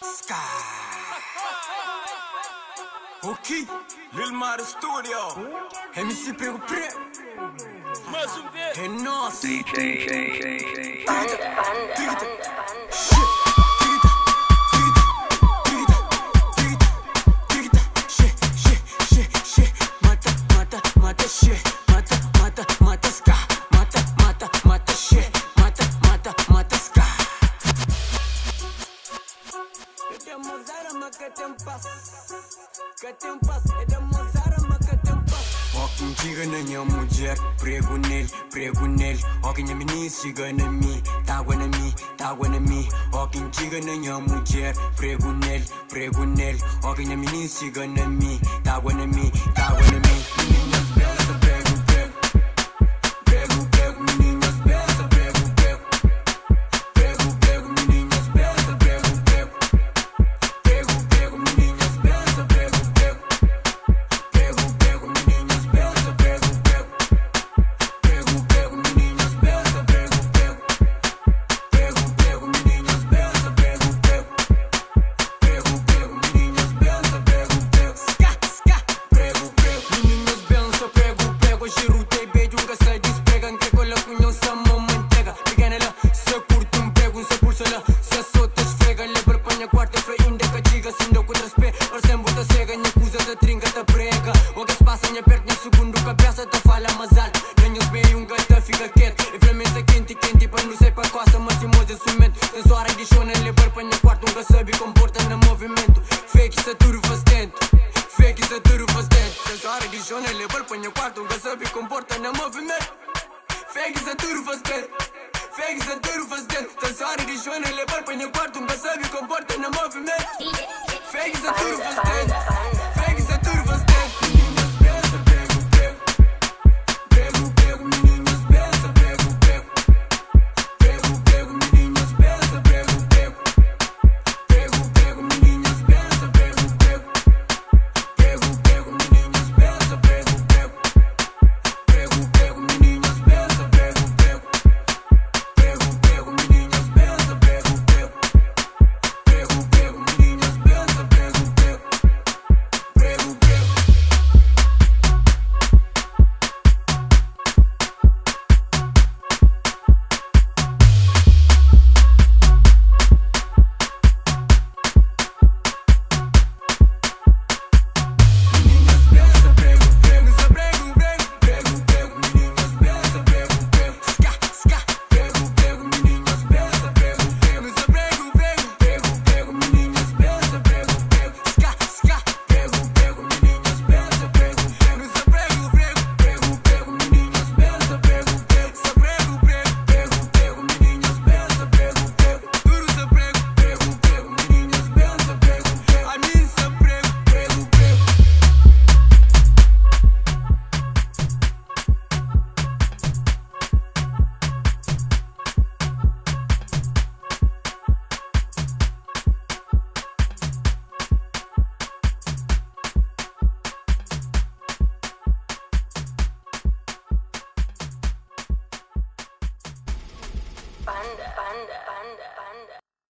Sky. Ok, Lil Mar Studio. MC Prego Preto. Mais um vez. É nosso. Walking chiga na minha mulher, prego nele. Walking minha menina, chiga na mim, tágua na mim. Walking chiga na minha mulher, prego nele. Walking minha menina, chiga na mim, tágua na mim. Meninas belas, prego. Prego, meninas belas, prego. Prego, meninas belas, prego. Prego, meninas belas, prego. Prego, meninas belas, prego. Prego, meninas belas, prego. Prego, meninas belas, prego. Prego, meninas belas, prego. Prego, meninas belas, prego. Girutei beijo, nunca se desprega. Que com la cunhão se mama entrega. Pega nela, se curte prego, se pulsa la, se solta esfrega. Levar panha quarta, freio indeca, diga, se não contra pé. Or sem bota cega, minha acusa da trinca, ta prega. O que se passa, minha perto, minha segundo, cabeça, ta fala mais alto. Nenhum bem, gata, fica quieto. E fremesa quente, para não sei para costa, mas se moza cimento. Sensora de chona, levar panha quarta, nunca sabe, comporta no movimento. Fake, isso tudo faz dentro. Sensora de chona, levar panha quarta, nunca sabe, comporta no movimento. Fake, isso tudo faz dentro. Sensora de chona, levar panha quarta, nunca sabe, comporta no movimento. Fake, isso tudo faz dentro.